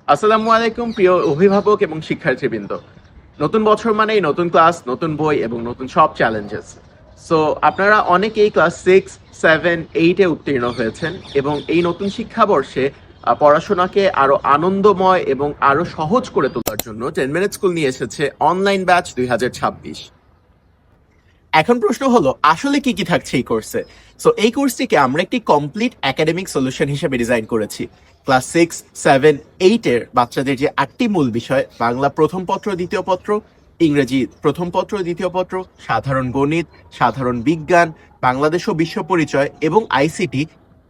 আসসালামু আলাইকুম প্রিয় অভিভাবক এবং শিক্ষার্থীবৃন্দ। নতুন বছর মানেই নতুন ক্লাস, নতুন বই এবং নতুন সব চ্যালেঞ্জেস। সো আপনারা অনেকেই ক্লাস 6, 7, 8-এ উত্তীর্ণ হয়েছেন এবং এই নতুন শিক্ষাবর্ষে পড়াশোনাকে আরো আনন্দময় এবং আরো সহজ করে তোলার জন্য 10 মিনিট স্কুল নিয়ে এসেছে অনলাইন ব্যাচ 2026। এখন প্রশ্ন হলো আসলে কি কি থাকছে এই কোর্সে। সো এই কোর্সটিকে আমরা একটি কমপ্লিট একাডেমিক সলিউশন হিসেবে ডিজাইন করেছি। ক্লাস 6, 7, 8-এর বাচ্চাদের যে 8টি মূল বিষয়, বাংলা প্রথম পত্র দ্বিতীয় পত্র, ইংরেজি প্রথম পত্র দ্বিতীয় পত্র, সাধারণ গণিত, সাধারণ বিজ্ঞান, বাংলাদেশ ও বিশ্ব পরিচয় এবং আইসিটি,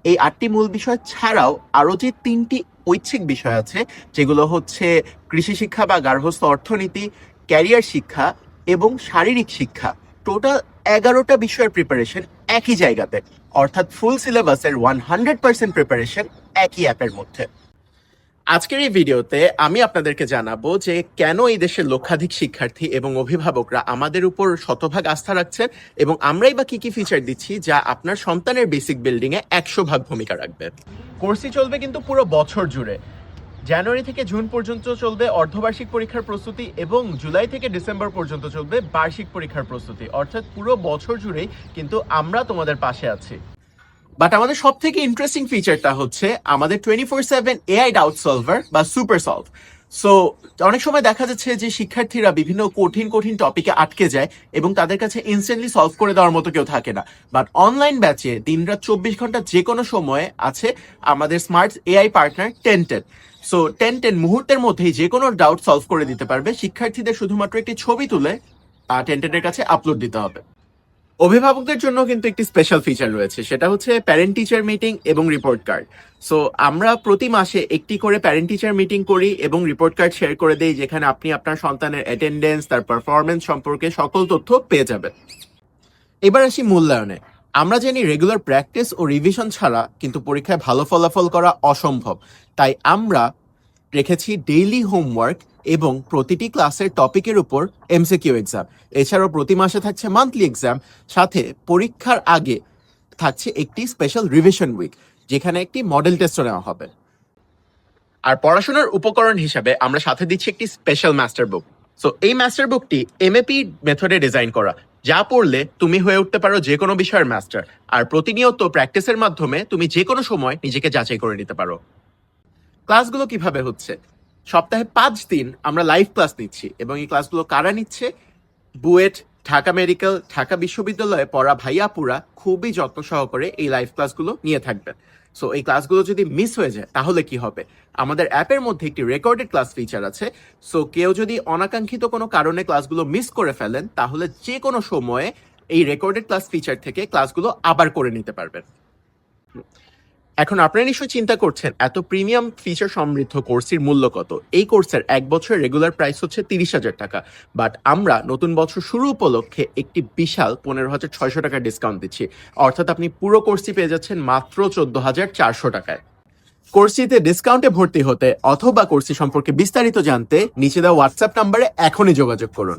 এই 8টি মূল বিষয় ছাড়াও আরো যে 3টি ঐচ্ছিক বিষয় আছে, যেগুলো হচ্ছে কৃষি শিক্ষা বা গার্হস্থ্য অর্থনীতি, ক্যারিয়ার শিক্ষা এবং শারীরিক শিক্ষা, টোটাল 11টা বিষয়ের প্রিপারেশন একই জায়গাতে, অর্থাৎ ফুল সিলেবাসের 100% প্রিপারেশন একই অ্যাপের মধ্যে। আজকের এই ভিডিওতে আমি আপনাদেরকে জানাবো যে কেন এই দেশের লক্ষাধিক শিক্ষার্থী এবং অভিভাবকরা আমাদের উপর শতভাগ আস্থা রাখছেন এবং আমরাই বা কি কি ফিচার দিচ্ছি যা আপনার সন্তানের বেসিক বিল্ডিং এ 100 ভাগ ভূমিকা রাখবে। কোর্সটি চলবে কিন্তু পুরো বছর জুড়ে। জানুয়ারি থেকে জুন পর্যন্ত চলবে অর্ধবার্ষিক পরীক্ষার প্রস্তুতি এবং জুলাই থেকে ডিসেম্বর পর্যন্ত চলবে বার্ষিক পরীক্ষার প্রস্তুতি, অর্থাৎ পুরো বছর জুড়েই কিন্তু আমরা তোমাদের পাশে আছি। বাট আমাদের সব থেকে ইন্টারেস্টিং ফিচারটা হচ্ছে আমাদের 24/7 এআই ডাউট সলভার বা সুপার সলভ। সো অনেক সময় দেখা যাচ্ছে যে শিক্ষার্থীরা বিভিন্ন কঠিন কঠিন টপিকে আটকে যায় এবং তাদের কাছে ইনস্ট্যান্টলি সলভ করে দেওয়ার মতো কেউ থাকে না। বাট অনলাইন ব্যাচে দিনরাত 24 ঘন্টা যে কোনো সময়ে আছে আমাদের স্মার্ট এআই পার্টনার 1010। সো 1010 মুহূর্তের মধ্যেই যে কোনো ডাউট সলভ করে দিতে পারবে। শিক্ষার্থীদের শুধুমাত্র একটি ছবি তুলে 1010 এর কাছে আপলোড দিতে হবে। অভিভাবকদের জন্য কিন্তু একটি স্পেশাল ফিচার রয়েছে, সেটা হচ্ছে প্যারেন্ট টিচার মিটিং এবং রিপোর্ট কার্ড। সো আমরা প্রতি মাসে একটি করে প্যারেন্ট টিচার মিটিং করি এবং রিপোর্ট কার্ড শেয়ার করে দেই, যেখানে আপনি আপনার সন্তানের অ্যাটেন্ডেন্স, তার পারফরমেন্স সম্পর্কে সকল তথ্য পেয়ে যাবেন। এবার আসি মূল্যায়নে। আমরা জানি রেগুলার প্র্যাকটিস ও রিভিশন ছাড়া কিন্তু পরীক্ষায় ভালো ফলাফল করা অসম্ভব। তাই আমরা রেখেছি ডেইলি হোমওয়ার্ক এবং প্রতিটি ক্লাসের টপিকের উপর এমসিকিউ এক্সাম। এছাড়াও প্রতি মাসে থাকছে মান্থলি এক্সাম, সাথে পরীক্ষার আগে থাকছে একটি স্পেশাল রিভিশন উইক, যেখানে একটি মডেল টেস্টও নেওয়া হবে। আর পড়াশোনার উপকরণ হিসাবে আমরা সাথে দিচ্ছি একটি স্পেশাল মাস্টার বুক। সো এই মাস্টার বুকটি এমএপি মেথডে ডিজাইন করা, যা পড়লে তুমি হয়ে উঠতে পারো যে কোনো বিষয়ের মাস্টার, আর প্রতিনিয়ত প্র্যাকটিসের মাধ্যমে তুমি যে কোনো সময় নিজেকে যাচাই করে নিতে পারো। ক্লাসগুলো কিভাবে হচ্ছে? সপ্তাহে 5 দিন আমরা লাইভ ক্লাস নিচ্ছি এবং এই ক্লাসগুলো কারা নিচ্ছে? বুয়েট, ঢাকা মেডিকেল, ঢাকা বিশ্ববিদ্যালয়ে পড়া ভাইয়াপুরা খুবই যত্ন সহকারে এই লাইভ ক্লাসগুলো নিয়ে থাকবেন। সো এই ক্লাসগুলো যদি মিস হয়ে যায় তাহলে কি হবে? আমাদের অ্যাপের মধ্যে একটি রেকর্ডেড ক্লাস ফিচার আছে। সো কেউ যদি অনাকাঙ্ক্ষিত কোনো কারণে ক্লাসগুলো মিস করে ফেলেন, তাহলে যে কোনো সময়ে এই রেকর্ডেড ক্লাস ফিচার থেকে ক্লাসগুলো আবার করে নিতে পারবেন। এখন আপনারা নিশ্চয়ই চিন্তা করছেন এত প্রিমিয়াম ফিচার সমৃদ্ধ কোর্সের মূল্য কত। এই কোর্সের 1 বছরের রেগুলার প্রাইস হচ্ছে 30,000 টাকা, বাট আমরা নতুন বছর শুরু উপলক্ষে একটি বিশাল 15,600 টাকা ডিসকাউন্ট দিচ্ছি, অর্থাৎ আপনি পুরো কোর্সটি পেয়ে যাচ্ছেন মাত্র 14,400 টাকায়। কোর্সটিতে ডিসকাউন্টে ভর্তি হতে অথবা কোর্সটি সম্পর্কে বিস্তারিত জানতে নিচে দেওয়া হোয়াটসঅ্যাপ নাম্বারে এখনই যোগাযোগ করুন।